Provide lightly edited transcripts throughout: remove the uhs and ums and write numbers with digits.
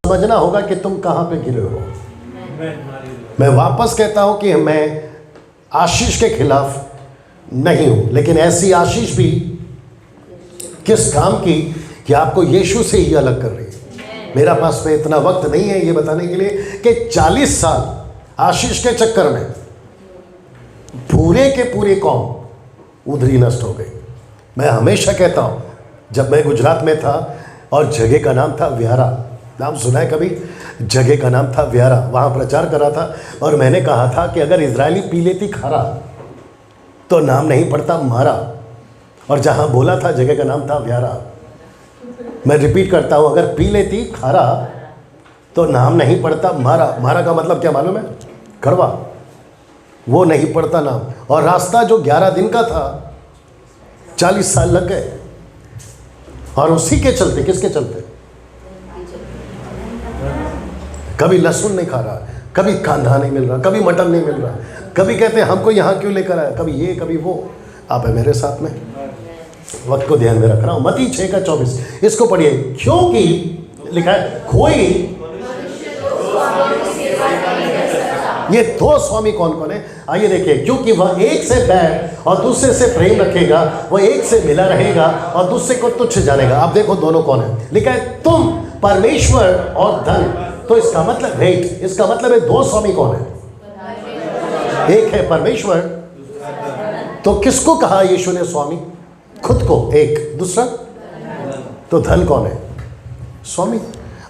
समझना होगा कि तुम कहाँ पे गिरे हो। मैं वापस कहता हूँ कि मैं आशीष के खिलाफ नहीं हूँ, लेकिन ऐसी आशीष भी किस काम की कि आपको यीशु से ही अलग कर रही है। मेरा पास में इतना वक्त नहीं है ये बताने के लिए कि 40 साल आशीष के चक्कर में पूरे के पूरे कौम उधरी नष्ट हो गई। मैं हमेशा कहता हूँ, जब मैं गुजरात में था और जगह का नाम था व्यारा, नाम सुना है कभी? जगह का नाम था व्यारा, वहाँ प्रचार करा था और मैंने कहा था कि अगर इजरायली पी लेती खारा तो नाम नहीं पड़ता मारा, और जहाँ बोला था जगह का नाम था व्यारा। मैं रिपीट करता हूँ, अगर पी लेती खारा तो नाम नहीं पड़ता मारा। मारा का मतलब क्या मालूम है? कड़वा, वो नहीं पड़ता नाम। और रास्ता जो 11 दिन का था 40 साल लग गए, और उसी के चलते, किसके चलते? कभी लहसुन नहीं खा रहा, कभी कांधा नहीं मिल रहा, कभी मटन नहीं मिल रहा, कभी कहते हैं हमको यहाँ क्यों लेकर आया, कभी ये कभी वो। आप है मेरे साथ में, वक्त को ध्यान में रख रहा हूँ। मत्ती 6:24 इसको पढ़िए। क्योंकि लिखा है कोई, ये दो स्वामी कौन कौन है? आइए देखिए। क्योंकि वह एक से बैर और दूसरे से प्रेम रखेगा, वह एक से मिला रहेगा और दूसरे को तुच्छ जानेगा। अब देखो दोनों कौन है। लिखा है तुम परमेश्वर और धन। तो इसका मतलब वेट, इसका मतलब है दो स्वामी कौन है? एक है परमेश्वर, तो किसको कहा यीशु ने स्वामी? खुद को एक, दूसरा तो धन कौन है? स्वामी।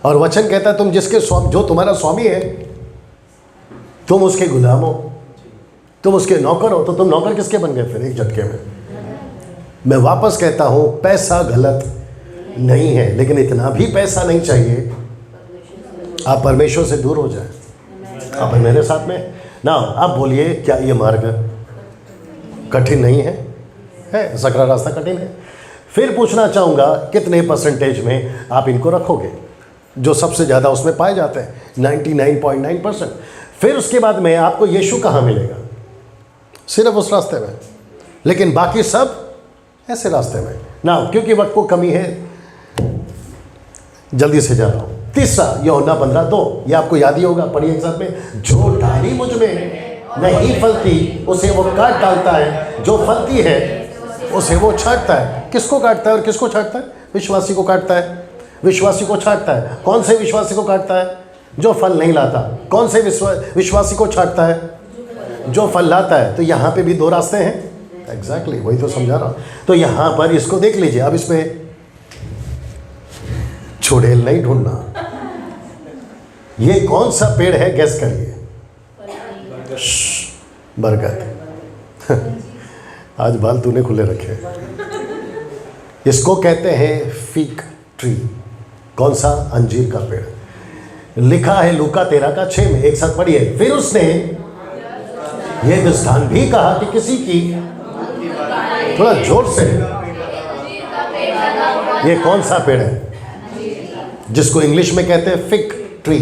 और वचन कहता है तुम जिसके स्वामी, जो तुम्हारा स्वामी है, तुम उसके गुलाम हो, तुम उसके नौकर हो। तो तुम नौकर किसके बन गए फिर एक झटके में? मैं वापस कहता हूं, पैसा गलत नहीं है, लेकिन इतना भी पैसा नहीं चाहिए आप परमेश्वर से दूर हो जाए। आप मेरे साथ में ना? आप बोलिए, क्या ये मार्ग कठिन नहीं है? है, सकरा रास्ता कठिन है। फिर पूछना चाहूँगा, कितने परसेंटेज में आप इनको रखोगे जो सबसे ज़्यादा उसमें पाए जाते हैं? 99.9%। फिर उसके बाद में आपको यीशु कहाँ मिलेगा? सिर्फ उस रास्ते में, लेकिन बाकी सब ऐसे रास्ते में ना। क्योंकि वक्त को कमी है, जल्दी से जा रहा हूँ। तीसरा, यूहन्ना 15:2, ये आपको याद ही होगा, पढ़िए एक साथ में। जो डाली मुझ में नहीं फलती उसे वो काट डालता है, जो फलती है उसे वो छांटता है। किसको काटता है और किसको छांटता है? विश्वासी को काटता है, विश्वासी को छांटता है। कौन से विश्वासी को काटता है? जो फल नहीं लाता। कौन से विश्वासी को छांटता है? जो फल लाता है। तो यहाँ पे भी दो रास्ते हैं। एग्जैक्टली वही तो समझा रहा हूँ। तो यहाँ पर इसको देख लीजिए। अब इसमें चुड़ैल नहीं ढूंढना। ये कौन सा पेड़ है? गैस करिए। बरगद। आज बाल तूने खुले रखे। इसको कहते हैं फिग ट्री। कौन सा? अंजीर का पेड़। लिखा है लूका 13:6 में, एक साथ पढ़िए। फिर उसने ये दृष्टांत भी कहा कि किसी की, थोड़ा जोर से, ये कौन सा पेड़ है? जिसको इंग्लिश में कहते हैं फिग ट्री।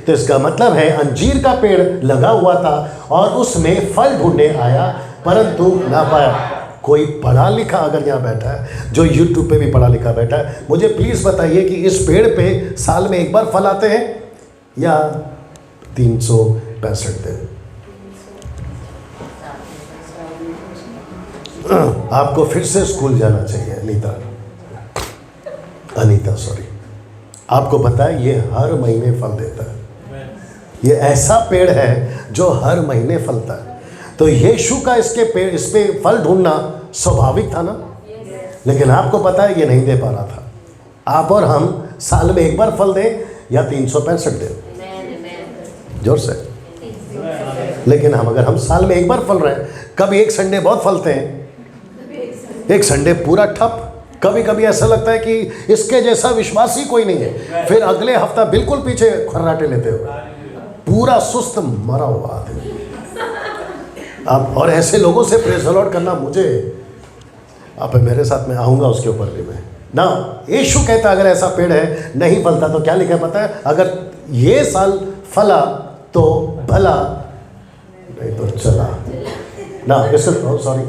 तो इसका मतलब है अंजीर का पेड़ लगा हुआ था और उसमें फल ढूंढने आया, परंतु ना पाया। कोई पढ़ा लिखा अगर यहाँ बैठा है, जो YouTube पे भी पढ़ा लिखा बैठा है, मुझे प्लीज़ बताइए कि इस पेड़ पे साल में एक बार फल आते हैं या 365 दिन? आपको फिर से स्कूल जाना चाहिए अनीता सॉरी। आपको पता है ये हर महीने फल देता है। ये ऐसा पेड़ है जो हर महीने फलता है। तो यीशु का इसके पेड़, इस पे फल ढूंढना स्वाभाविक था ना। लेकिन आपको पता है ये नहीं दे पा रहा था। आप और हम साल में एक बार फल दें या 365 दें, जोर से। लेकिन अगर हम साल में एक बार फल रहे हैं, कभी एक संडे बहुत फलते हैं, एक संडे पूरा ठप। कभी कभी ऐसा लगता है कि इसके जैसा विश्वासी कोई नहीं है। फिर अगले हफ्ता बिल्कुल पीछे खर्राटे लेते हो, पूरा सुस्त मरा हुआ आदमी। अब और ऐसे लोगों से प्रेज़ द लॉर्ड करना, मुझे आप मेरे साथ में आऊँगा उसके ऊपर भी मैं ना। यीशु कहता अगर ऐसा पेड़ है नहीं फलता तो क्या लिखा है पता है? अगर ये साल फला तो भला, नहीं तो चला ना। इसको सॉरी,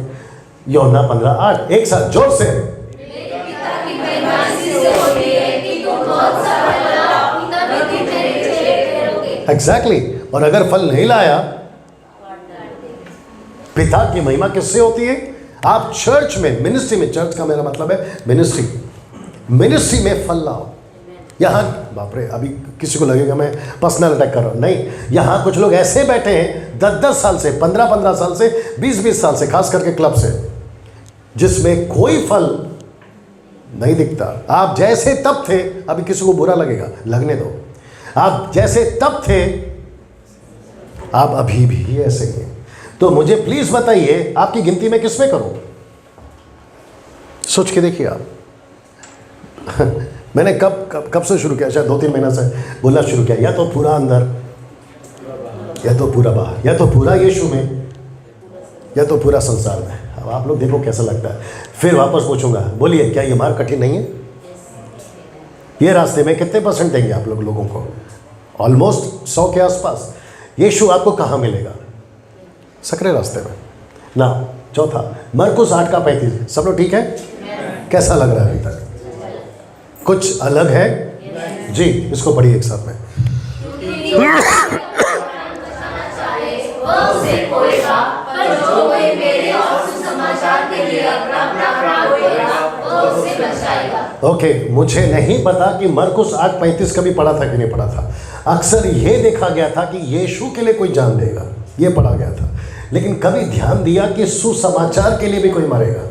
यूहन्ना 15:8, एक साथ जोर से। एग्जैक्टली। और अगर फल नहीं लाया, पिता की महिमा किससे होती है? आप चर्च में, मिनिस्ट्री में, चर्च का मेरा मतलब है मिनिस्ट्री में फल लाओ। यहाँ बाप रे, अभी किसी को लगेगा मैं पर्सनल अटैक कर रहा हूँ, नहीं। यहाँ कुछ लोग ऐसे बैठे हैं 10-10 साल से, 15-15 साल से, 20-20 साल से, खास करके क्लब से, जिसमें कोई फल नहीं दिखता। आप जैसे तब थे, अभी किसी को बुरा लगेगा, लगने दो। आप जैसे तब थे, आप अभी भी ऐसे ही हैं। तो मुझे प्लीज बताइए, आपकी गिनती में किसमें करूं? सोच के देखिए आप। मैंने कब से शुरू किया? शायद 2-3 महीना से बोलना शुरू किया, या तो पूरा अंदर, या तो पूरा बाहर, या तो पूरा यीशु में, या तो पूरा संसार में। अब आप लोग देखो कैसा लगता है। फिर वापस पूछूंगा, बोलिए क्या ये मार्ग कठिन नहीं है? ये रास्ते में कितने % देंगे आप लोगों को? ऑलमोस्ट 100 के आसपास। यीशु आपको कहाँ मिलेगा? सकरे रास्ते में ना। चौथा, मरकुस 8:35। सब लोग ठीक है? कैसा लग रहा है अभी तक? कुछ अलग है जी? इसको पढ़िए एक साथ में। ओके, मुझे नहीं पता कि मरकुस 8:35 कभी पढ़ा था कि नहीं पढ़ा था। अक्सर ये देखा गया था कि यीशु के लिए कोई जान देगा, ये पढ़ा गया था, लेकिन कभी ध्यान दिया कि सुसमाचार के लिए भी कोई मरेगा?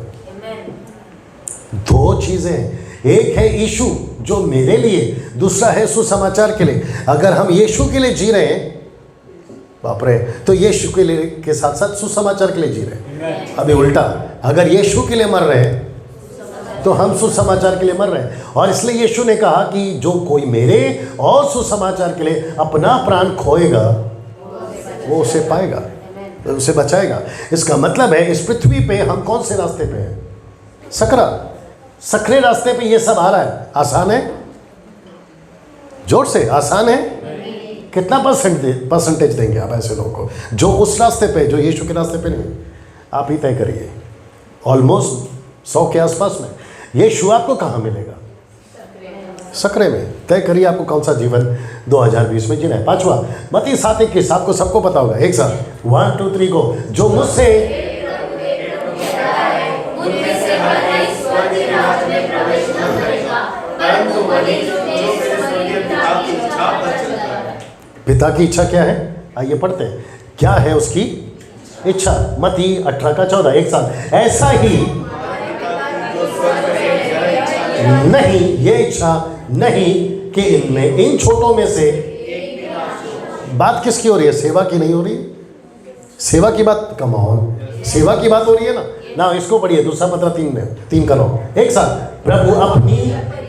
दो चीजें, एक है यीशु जो मेरे लिए, दूसरा है सुसमाचार के लिए। अगर हम यीशु के लिए जी रहे हैं, बाप रे, तो यीशु के लिए के साथ साथ सुसमाचार के लिए जी रहे हैं। अभी उल्टा, अगर यीशु के लिए मर रहे हैं तो हम सुसमाचार के लिए मर रहे हैं। और इसलिए यीशु ने कहा कि जो कोई मेरे और सुसमाचार के लिए अपना प्राण खोएगा, वो उसे पाएगा, उसे बचाएगा। इसका मतलब है इस पृथ्वी पे हम कौन से रास्ते पे हैं? सकरे रास्ते पे ये सब आ रहा है। आसान है? जोर से, आसान है? कितना परसेंटेज देंगे आप ऐसे लोगों को जो उस रास्ते पे, जो यीशु के रास्ते पे नहीं? आप ही तय करिए। ऑलमोस्ट 100 के आसपास में। यीशु आपको कहाँ मिलेगा? सकरे में। तय करिए आपको कौन सा जीवन 2020 में जीना है। पांचवा, मत्ती 7:21। आपको सबको पता होगा, एक साथ 1 2 3 गो। जो मुझसे पिता की इच्छा क्या है? आइए पढ़ते हैं। क्या है उसकी इच्छा? मत्ती 18:14। एक साथ, ऐसा ही नहीं, ये इच्छा नहीं कि इनमें, इन छोटों में से, बात किसकी हो रही है? सेवा की नहीं हो रही? सेवा की बात, कम ऑन, सेवा की बात हो रही है ना। इसको पढ़िए, दूसरा पत्र 3 करो एक साथ। प्रभु अपनी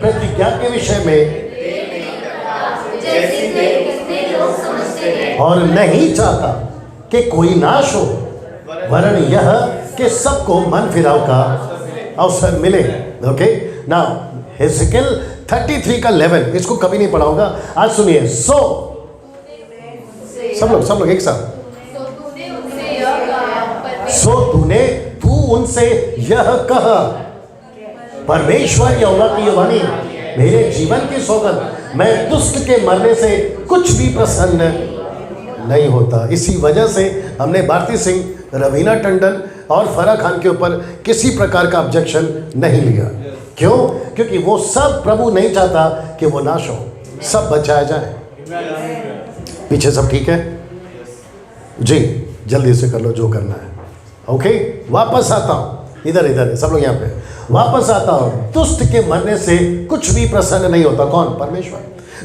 प्रतिज्ञा के विषय में और नहीं चाहता कि कोई नाश हो, वरन यह कि सबको मन फिराव का अवसर मिले। ओके, नाउ हेzekiel 33:11, इसको कभी नहीं पढ़ाऊंगा, आज सुनिए। सब लोग एक साथ। तू उनसे यह कहा, परमेश्वर यहोवा की वाणी, मेरे जीवन की सौगंध, मैं दुष्ट के मरने से कुछ भी प्रसन्न नहीं होता। इसी वजह से हमने भारती सिंह, रवीना टंडन और फराह खान के ऊपर किसी प्रकार का ऑब्जेक्शन नहीं लिया। क्यों? क्योंकि वो सब प्रभु नहीं चाहता कि वो नाश हो, सब बचाया जाए। पीछे सब ठीक है जी? जल्दी से कर लो जो करना है। ओके, वापस आता हूं, इधर सब लोग यहाँ पे। वापस आता हूं, दुष्ट के मरने से कुछ भी प्रसन्न नहीं होता। कौन?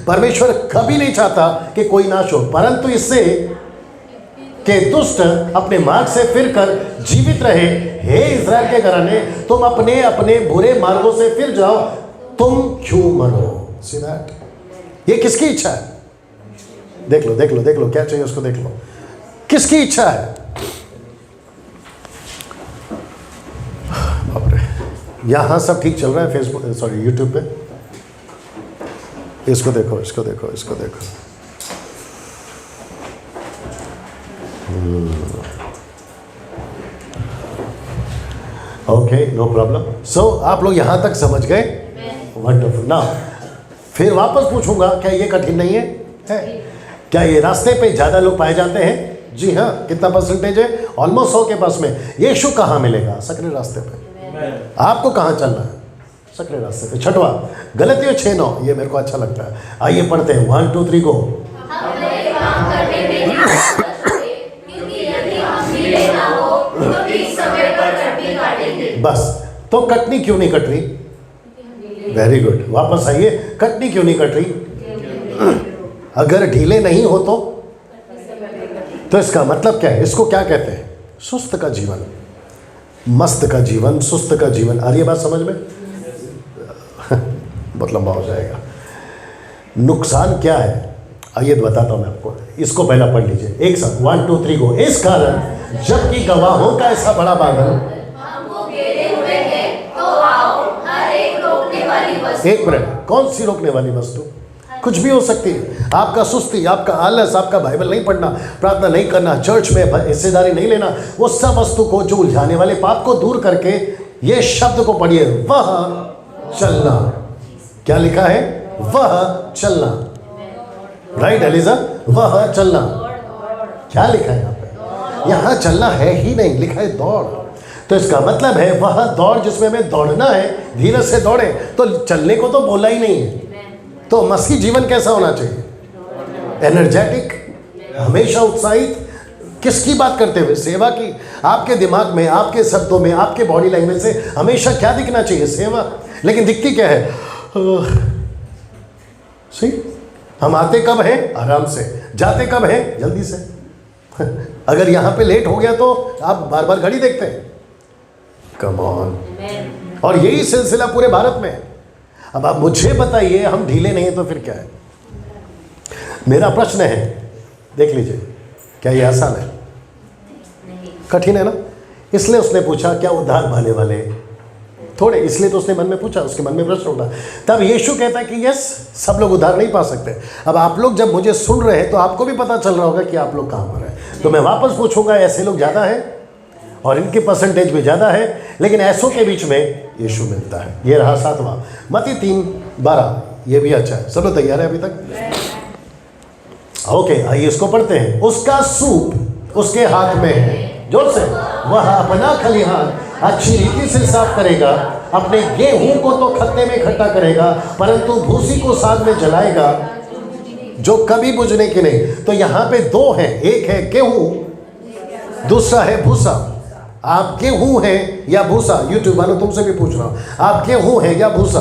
परमेश्वर कभी नहीं चाहता कि कोई नाश हो, परंतु इससे कि दुष्ट अपने मार्ग से फिरकर जीवित रहे। हे इस्राएल के घराने, तुम अपने अपने बुरे मार्गों से फिर जाओ, तुम क्यों मरो? See that? ये किसकी इच्छा है? देख लो क्या चाहिए उसको, देख लो किसकी इच्छा है। यहाँ सब ठीक चल रहा है, फेसबुक, सॉरी, यूट्यूब पे। इसको देखो। Okay, no problem. सो आप लोग यहाँ तक समझ गए? वंडरफुल। ना फिर वापस पूछूंगा, क्या ये कठिन नहीं है? क्या ये रास्ते पे ज़्यादा लोग पाए जाते हैं? जी हाँ। कितना परसेंटेज है? ऑलमोस्ट 100 के पास में। यीशु कहाँ मिलेगा? सकरे रास्ते पे। आपको कहाँ चलना है? सकरे रास्ते पे। छठवा, गलतियों 6:9, ये मेरे को अच्छा लगता है। आइए पढ़ते हैं, 1 2 3 गो। बस, तो कटनी क्यों नहीं कट रही? वेरी गुड, वापस आइए। कटनी क्यों नहीं कट रही? अगर ढीले नहीं हो तो इसका मतलब क्या है? इसको क्या कहते हैं? सुस्त का जीवन, मस्त का जीवन, सुस्त का जीवन। आ रही है बात समझ में? बहुत लंबा हो जाएगा। नुकसान क्या है आइए बताता हूं मैं आपको। इसको पहला पढ़ लीजिए एक साथ, 1 2 3 गो। इस कारण जबकि गवाहों का ऐसा बड़ा बादल, एक मिनट, कौन सी रोकने वाली वस्तु? कुछ भी हो सकती है। आपका सुस्ती, आपका आलस, आपका बाइबल नहीं पढ़ना, प्रार्थना नहीं करना, चर्च में हिस्सेदारी नहीं लेना, वो सब वस्तु को, जो उलझाने वाले पाप को दूर करके ये शब्द को पढ़िए, वह चलना। क्या लिखा है? वह चलना। Right Eliza? वह चलना। क्या लिखा है यहाँ पे? यहाँ चलना है ही नहीं, लिखा है दौड़। तो इसका मतलब है वह दौड़ जिसमें हमें दौड़ना है, धीरज से दौड़े। तो चलने को तो बोला ही नहीं है। तो मसीह जीवन कैसा होना चाहिए? एनर्जेटिक, हमेशा उत्साहित। किसकी बात करते हुए? सेवा की। आपके दिमाग में, आपके शब्दों में, आपके बॉडी लैंग्वेज से हमेशा क्या दिखना चाहिए? सेवा। लेकिन दिखती क्या है? सही। हम आते कब हैं? आराम से। जाते कब हैं? जल्दी से। अगर यहाँ पे लेट हो गया तो आप बार बार घड़ी देखते हैं। Come on. और यही सिलसिला पूरे भारत में है। अब आप मुझे बताइए, हम ढीले नहीं हैं तो फिर क्या है? मेरा प्रश्न है, देख लीजिए, क्या ये आसान है? कठिन है ना? इसलिए उसने पूछा क्या उद्धार पाने वाले थोड़े? इसलिए तो उसने मन में पूछा, उसके मन में प्रश्न उठा। तब यीशु कहता है कि यस, सब लोग उद्धार नहीं पा सकते। अब आप लोग जब मुझे सुन रहे हैं तो आपको भी पता चल रहा होगा कि आप लोग कहाँ पर हैं। तो मैं वापस पूछूंगा, ऐसे लोग ज़्यादा हैं और इनकी परसेंटेज भी ज़्यादा है, लेकिन ऐसों के बीच में यीशु मिलता है। ये रहा 7वां, मत्ती 3:12। ये भी अच्छा है। सब लोग तैयार है अभी तक? ओके, आइए इसको पढ़ते हैं। उसका सूप उसके हाथ में है, जोर से। वह अपना खलिहान अच्छी रीति से साफ करेगा, अपने गेहूं को तो खत्ते में इकट्ठा करेगा, परंतु भूसी को साग में जलाएगा जो कभी बुझने की नहीं। तो यहाँ पे दो हैं, एक है गेहूं, दूसरा है भूसा। आप गेहूं हैं या भूसा? यूट्यूब वालों तुमसे भी पूछ रहा हूं, आप गेहूं हैं या भूसा?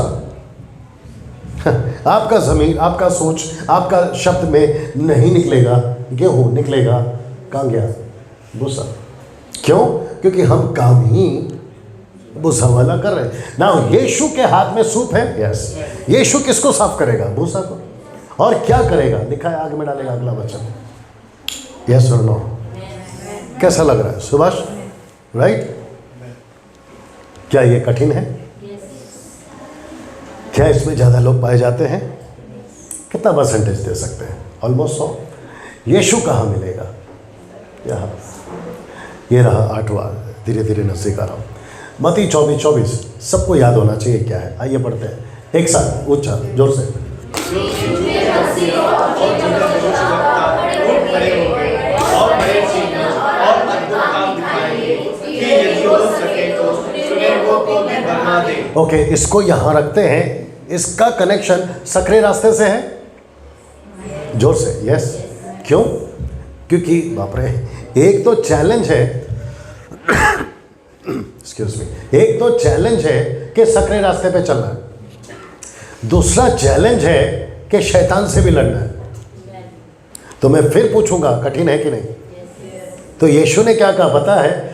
आपका ज़मीर, आपका सोच, आपका शब्द में नहीं निकलेगा गेहूं, निकलेगा कहाँ गया? भूसा। क्यों? क्योंकि हम काम ही भूसा वाला कर रहे हैं ना। यीशु के हाथ में सूप है। यस। यीशु किसको साफ करेगा? भूसा को। और क्या करेगा? लिखा है आग में डालेगा, अगला वचन। यस और नो? कैसा लग रहा है सुभाष? राइट? क्या ये कठिन है? क्या इसमें ज़्यादा लोग पाए जाते हैं? कितना परसेंटेज दे सकते हैं? ऑलमोस्ट 100। यीशु कहाँ मिलेगा? यहाँ। ये रहा 8वां, धीरे धीरे नज़दीक आ रहा हूँ। मत्ती 24:24 सबको याद होना चाहिए क्या है। आइए पढ़ते हैं एक साथ, ऊंचा जोर से। ओके, इसको यहाँ रखते हैं। इसका कनेक्शन सकरे रास्ते से है। जोर से। यस। क्यों? क्योंकि बाप रे, एक तो चैलेंज है एक्सक्यूज मी, एक तो चैलेंज है कि सकरे रास्ते पे चलना है, दूसरा चैलेंज है कि शैतान से भी लड़ना है। तो मैं फिर पूछूंगा, कठिन है कि नहीं? तो यीशु ने क्या कहा पता है?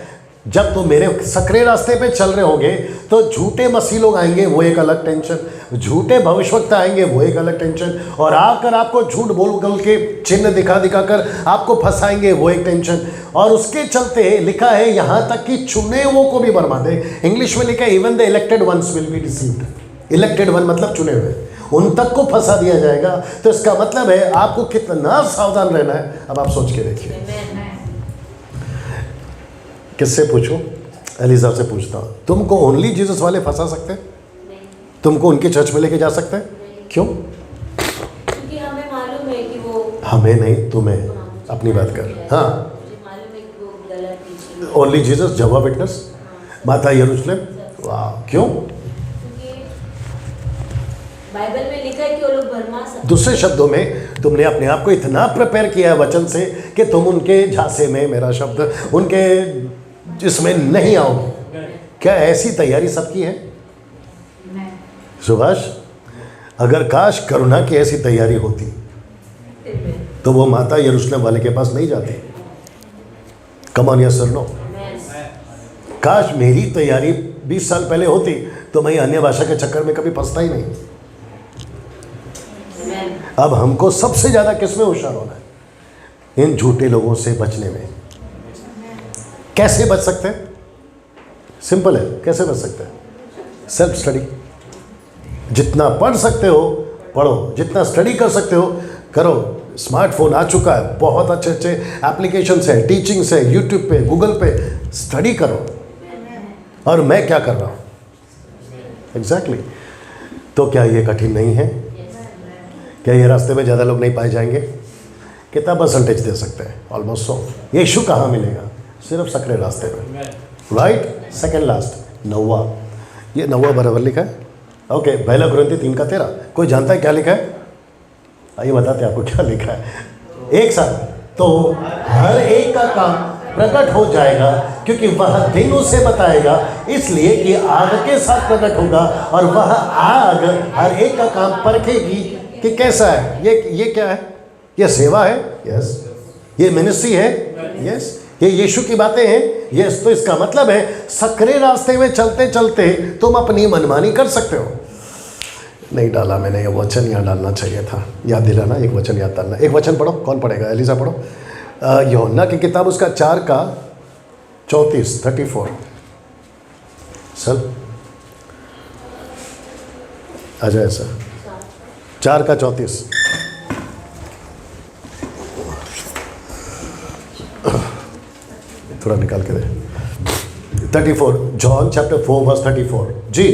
जब तुम मेरे सकरे रास्ते पे चल रहे होगे तो झूठे मसीह लोग आएंगे, वो एक अलग टेंशन, झूठे भविष्यवक्ता आएंगे, वो एक अलग टेंशन, और आकर आपको झूठ बोल के चिन्ह दिखा कर आपको फंसाएंगे, वो एक टेंशन। और उसके चलते लिखा है यहाँ तक कि चुने हुओं को भी बर्बाद है। इंग्लिश में लिखा है even the elected ones will be deceived. Elected one मतलब चुने हुए, उन तक को फंसा दिया जाएगा। तो इसका मतलब है आपको कितना सावधान रहना है। अब आप सोच के देखिए। किससे पूछूं? एलिजा से पूछता हूँ। तुमको ओनली जीसस वाले फंसा सकते हैं? तुमको उनके चर्च में लेके जा सकते हैं? क्यों? क्योंकि हमें मालूम है कि वो हमें नहीं, तुम्हें अपनी बात कर। हाँ, मुझे मालूम है कि वो गलत टीचिंग, ओनली जीसस जवा विटनेस, माता यरूशलेम। वाह, क्यों? क्योंकि बाइबल में लिखा है कि वो लोग भरमा सकते। दूसरे शब्दों में तुमने अपने आप को इतना प्रिपेयर किया है वचन से कि तुम उनके झांसे में, मेरा शब्द, उनके जिसमें नहीं आओगे। क्या ऐसी तैयारी सबकी है? सुभाष, अगर काश करुणा की ऐसी तैयारी होती तो वो माता यरूशलेम वाले के पास नहीं जाती। कम ऑन, यस और नो? काश मेरी तैयारी 20 साल पहले होती तो मैं अन्य भाषा के चक्कर में कभी फंसता ही नहीं। अब हमको सबसे ज़्यादा किस में होशियार होना है? इन झूठे लोगों से बचने में। कैसे बच सकते हैं? सिंपल है। कैसे बच सकते हैं? Self study. जितना पढ़ सकते हो पढ़ो, जितना स्टडी कर सकते हो करो। स्मार्टफोन आ चुका है, बहुत अच्छे अच्छे एप्लीकेशंस है, टीचिंग्स है, यूट्यूब पे, गूगल पे, स्टडी करो। और मैं क्या कर रहा हूँ? एग्जैक्टली। तो क्या ये कठिन नहीं है? क्या ये रास्ते में ज़्यादा लोग नहीं पाए जाएंगे? कितना परसेंटेज दे सकते हैं? ऑलमोस्ट 100। यीशु कहाँ मिलेगा? सिर्फ सकरे रास्ते में, राइट? सेकेंड लास्ट, नौवा। ये नौवा बराबर लिखा है। ओके, पहला कुरिन्थी 3:13। कोई जानता है क्या लिखा है? आइए बताते हैं आपको क्या लिखा है। एक साथ, तो हर एक का काम प्रकट हो जाएगा क्योंकि वह दिन उसे बताएगा, इसलिए कि आग के साथ प्रकट होगा और वह आग हर एक का काम परखेगी कि कैसा है। ये क्या है? ये सेवा है, यस। ये मिनिस्ट्री है, यस। ये यीशु की बातें हैं, यस। तो इसका मतलब है सकरे रास्ते में चलते चलते तुम अपनी मनमानी कर सकते हो। नहीं डाला मैंने, ये वचन यहाँ डालना चाहिए था। याद दिलाना, एक वचन याद डालना। एक वचन पढ़ो, कौन पढ़ेगा? एलिसा पढ़ो। यूहन्ना की किताब उसका 4:34 सर आ जाए सर। 4:34 थोड़ा निकाल के दे। 34, जॉन चैप्टर 4:34 जी।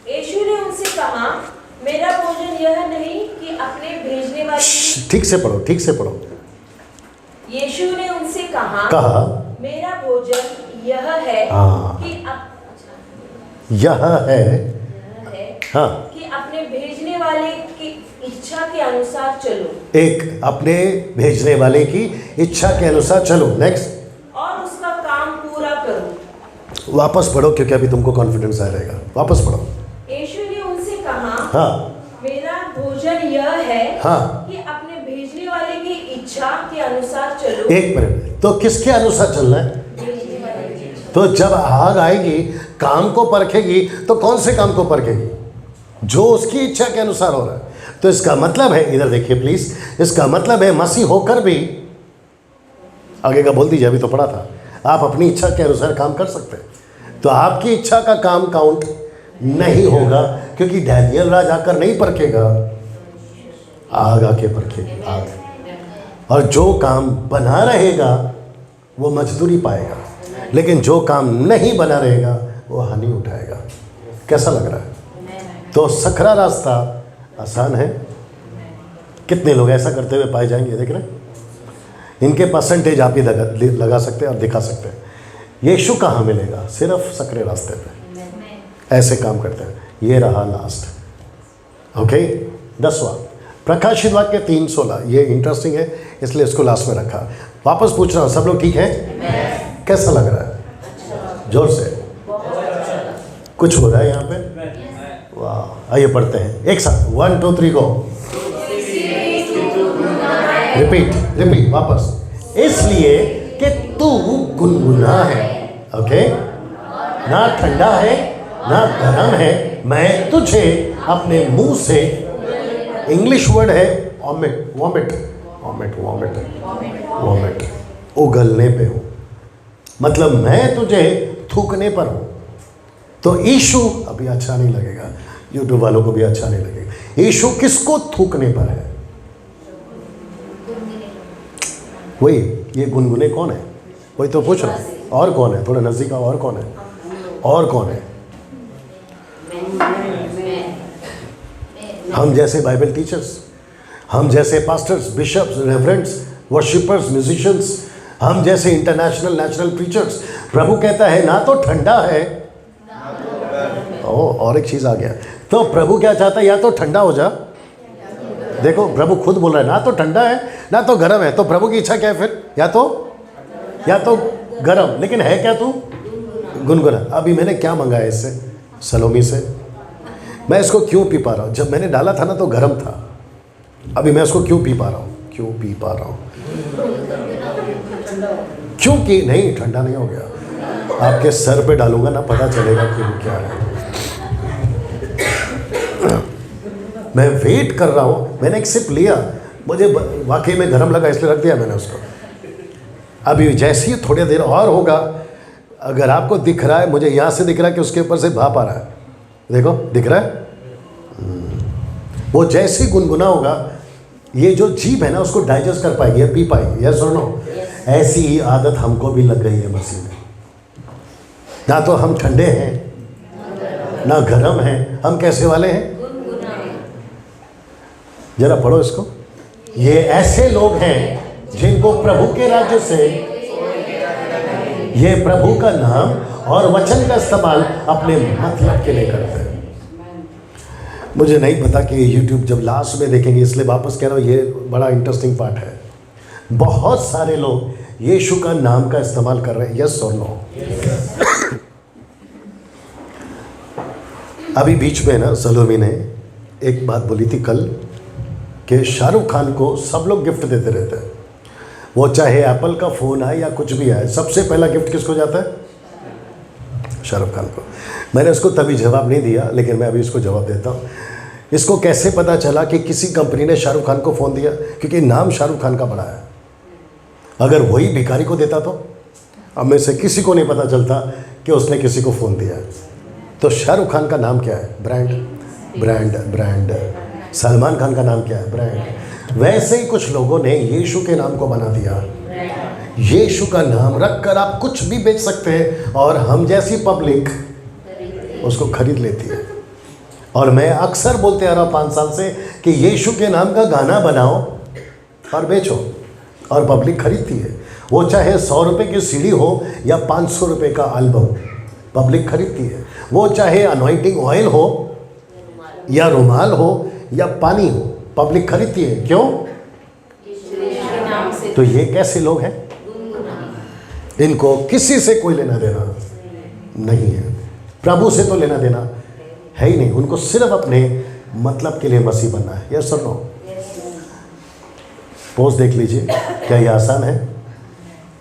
यीशु ने उनसे कहा, मेरा भोजन यह नहीं कि अपने भेजने वाले। ठीक से पढ़ो, ठीक से पढ़ो। यीशु ने उनसे कहा, मेरा भोजन यह है कि यह है हाँ कि अपने भेजने वाले की इच्छा के अनुसार चलो। एक, अपने भेजने वाले की इच्छा के अनुसार चलो। नेक्स्ट, और उसका काम पूरा करो। वापस पढ़ो क्योंकि अभी तुमको कॉन्फिडेंस आ रहेगा। वापस पढ़ो। यीशु ने उनसे कहा, हाँ, मेरा भोजन यह है हाँ, कि अपने भेजने वाले की इच्छा के अनुसार चलो। एक मिनट, तो किसके अनुसार चलना है? तो जब आग आएगी, काम को परखेगी, तो कौन से काम को परखेगी? जो उसकी इच्छा के अनुसार हो रहा है। तो इसका मतलब है, इधर देखिए प्लीज, इसका मतलब है मसीह होकर भी, आगे का बोल दीजिए, अभी तो पढ़ा था, आप अपनी इच्छा के अनुसार काम कर सकते हैं। तो आपकी इच्छा का काम काउंट नहीं होगा क्योंकि डैनियल राज आकर नहीं परखेगा, आग आके परखेगी, आग। और जो काम बना रहेगा वो मजदूरी पाएगा, लेकिन जो काम नहीं बना रहेगा वो हानि उठाएगा। कैसा लग रहा है? तो सकरा रास्ता आसान है। कितने लोग ऐसा करते हुए पाए जाएंगे? देख रहे हैं, इनके परसेंटेज आप ही लगा सकते हैं और दिखा सकते हैं। यीशु कहाँ मिलेगा? सिर्फ सकरे रास्ते पे ऐसे काम करते हैं। ये रहा लास्ट। ओके, 10वां प्रकाशित वाक्य 3:16। ये इंटरेस्टिंग है इसलिए इसको लास्ट में रखा। वापस पूछ रहा हूँ, सब लोग ठीक हैं? कैसा लग रहा है? जोर से कुछ हो रहा है यहाँ पे? वाह, आइए पढ़ते हैं एक साथ। 1 2 3 गो। रिपीट वापस। इसलिए कि तू गुनगुना है, ओके, ना ठंडा है ना गर्म है, मैं तुझे अपने मुंह से, इंग्लिश वर्ड है वॉमिट, उगलने पे हूँ, मतलब मैं तुझे थूकने पर हूँ। तो यीशु, अभी अच्छा नहीं लगेगा, यूट्यूब वालों को भी अच्छा नहीं लगेगा, यीशु किसको थूकने पर है? वही, ये गुनगुने कौन है? वही तो पूछ रहा हूँ। और कौन है? थोड़ा नजदीक आओ। और कौन है? और कौन है? हम जैसे बाइबल टीचर्स, हम जैसे पास्टर्स, बिशप्स, रेवरेंड्स, वर्शिपर्स, म्यूजिशियंस, हम जैसे इंटरनेशनल नेशनल प्रीचर्स, प्रभु कहता है ना तो ठंडा है, और एक चीज़ आ गया, तो प्रभु क्या चाहता है, या तो ठंडा हो जा। देखो प्रभु खुद बोल रहा है ना तो ठंडा है ना तो गर्म है, तो प्रभु की इच्छा क्या है फिर, या तो गर्म, लेकिन है क्या तू, गुनगुना। अभी मैंने क्या मंगाया इससे, सलोमी से, मैं इसको क्यों पी पा रहा हूँ, जब मैंने डाला था ना तो गर्म था, अभी मैं इसको क्यों पी पा रहा हूँ, क्योंकि नहीं, ठंडा नहीं हो गया, आपके सर पे डालूंगा ना पता चलेगा कि वो क्या है। मैं वेट कर रहा हूँ, मैंने एक सिप लिया, मुझे वाकई में गर्म लगा इसलिए रख दिया मैंने उसको। अभी जैसे ही थोड़ी देर और होगा, अगर आपको दिख रहा है, मुझे यहाँ से दिख रहा है कि उसके ऊपर से भाप आ रहा है, देखो दिख रहा है, वो जैसे ही गुनगुना होगा, ये जो जीभ है ना उसको डाइजेस्ट कर पाएगी, पी पाएगी, यस और नो। ऐसी ही आदत हमको भी लग गई है मसीह में, ना तो हम ठंडे हैं ना गर्म हैं, हम कैसे वाले हैं, जरा पढ़ो इसको। ये ऐसे लोग हैं जिनको प्रभु के राज्य से, ये प्रभु का नाम और वचन का इस्तेमाल अपने मतलब के लिए करते हैं। मुझे नहीं पता कि YouTube जब लास्ट में देखेंगे, इसलिए वापस कह रहा हूँ, ये बड़ा इंटरेस्टिंग पार्ट है। बहुत सारे लोग यीशु का नाम का इस्तेमाल कर रहे हैं, यस और नो। अभी बीच में ना सलोमी ने एक बात बोली थी कल, कि शाहरुख खान को सब लोग गिफ्ट देते रहते हैं, वो चाहे एप्पल का फ़ोन आए या कुछ भी आए, सबसे पहला गिफ्ट किसको जाता है, शाहरुख खान को। मैंने उसको तभी जवाब नहीं दिया, लेकिन मैं अभी इसको जवाब देता हूँ। इसको कैसे पता चला कि किसी कंपनी ने शाहरुख खान को फ़ोन दिया, क्योंकि नाम शाहरुख खान का बड़ा है। अगर वही भिखारी को देता तो अब में से किसी को नहीं पता चलता कि उसने किसी को फ़ोन दिया है। तो शाहरुख खान का नाम क्या है, ब्रांड। सलमान खान का नाम क्या है, ब्रांड। वैसे ही कुछ लोगों ने यीशु के नाम को बना दिया, यीशु का नाम रखकर आप कुछ भी बेच सकते हैं, और हम जैसी पब्लिक उसको खरीद लेती है। और मैं अक्सर बोलते आ रहा हूँ 5 साल से कि यीशु के नाम का गाना बनाओ और बेचो, और पब्लिक खरीदती है। वो चाहे 100 रुपये की सीडी हो या 500 रुपये का एल्बम, पब्लिक खरीदती है। वो चाहे अनॉइंटिंग ऑयल हो या रुमाल हो या पानी हो, पब्लिक खरीदती है। क्यों? तो ये कैसे लोग हैं, इनको किसी से कोई लेना देना नहीं है, प्रभु से तो लेना देना है ही नहीं। उनको सिर्फ अपने मतलब के लिए मसीह बनना है, यस और नो। पोस्ट देख लीजिए, क्या ये आसान है?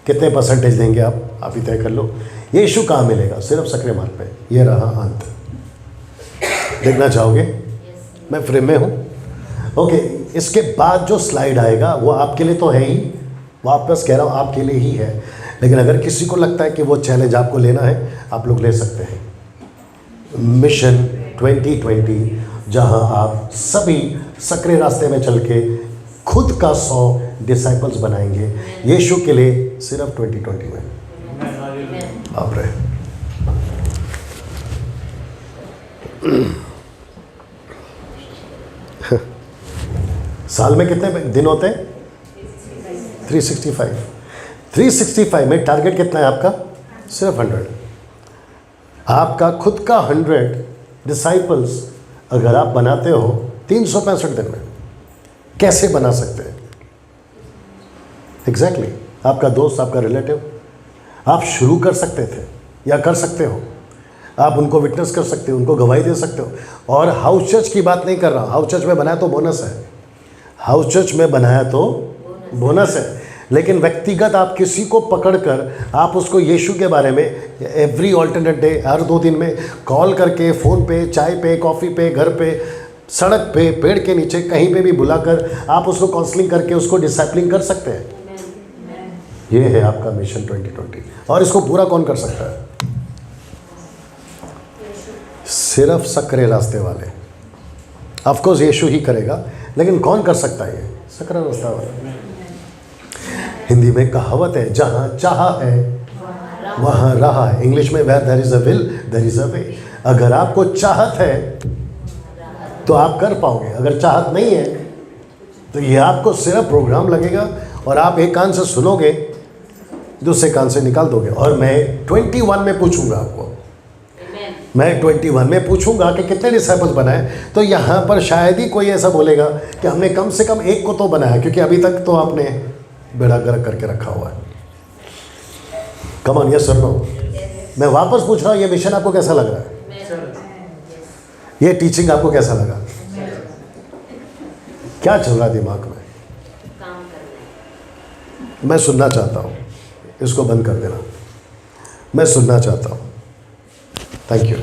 कितने परसेंटेज देंगे आप ही तय कर लो। यीशु कहाँ मिलेगा? सिर्फ सक्रिय मार्ग पे। ये रहा अंत। देखना चाहोगे? मैं फ्रेम में हूँ। ओके, इसके बाद जो स्लाइड आएगा वो आपके लिए तो है ही, वापस कह रहा हूँ आपके लिए ही है, लेकिन अगर किसी को लगता है कि वो चैलेंज आपको लेना है, आप लोग ले सकते हैं। मिशन 2020, जहां आप सभी सक्रिय रास्ते में चल के खुद का 100 डिसाइपल्स बनाएंगे यीशु के लिए, सिर्फ 2020 में। आप रहे साल में कितने दिन होते हैं? 365। 365 में टारगेट कितना है आपका? सिर्फ 100। आपका खुद का 100 डिसाइपल्स अगर आप बनाते हो 365 दिन में, कैसे बना सकते हैं? एग्जैक्टली, आपका दोस्त, आपका रिलेटिव, आप शुरू कर सकते थे या कर सकते हो। आप उनको विटनेस कर सकते हो, उनको गवाही दे सकते हो। और हाउस चर्च की बात नहीं कर रहा, हाउस चर्च में बनाया तो बोनस है, हाउस चर्च में बनाया तो बोनस है, लेकिन व्यक्तिगत आप किसी को पकड़कर आप उसको यीशु के बारे में एवरी ऑल्टरनेट डे, हर 2 दिन में कॉल करके, फ़ोन पे, चाय पे, कॉफ़ी पे, घर पे, सड़क पे, पेड़ के नीचे, कहीं पे भी बुलाकर आप उसको काउंसलिंग करके उसको डिसाइपलिंग कर सकते हैं। ये है आपका मिशन 2020। और इसको पूरा कौन कर सकता है? सिर्फ सक्रिय रास्ते वाले। ऑफ कोर्स यीशु ही करेगा, लेकिन कौन कर सकता है? ये सक्रिय रास्ता वाला। हिंदी में कहावत है, जहाँ चाहा है वहाँ रहा है। इंग्लिश में where there is a will there is a way. अगर आपको चाहत है तो आप कर पाओगे, अगर चाहत नहीं है तो ये आपको सिर्फ प्रोग्राम लगेगा और आप एक कान से सुनोगे, दूसरे कान से निकाल दोगे। और मैं 21 में पूछूंगा आपको, मैं 21 में पूछूंगा कि कितने डिसाइपल्स बनाए। तो यहाँ पर शायद ही कोई ऐसा बोलेगा कि हमने कम से कम एक को तो बनाया, क्योंकि अभी तक तो आपने बेड़ा गर्क करके रखा हुआ है। Come on, yes sir no. मैं वापस पूछ रहा हूँ, ये मिशन आपको कैसा लग रहा है? ये टीचिंग आपको कैसा लगा? क्या चल रहा है दिमाग में? मैं सुनना चाहता हूँ, इसको बंद कर देना, मैं सुनना चाहता हूँ। Thank you.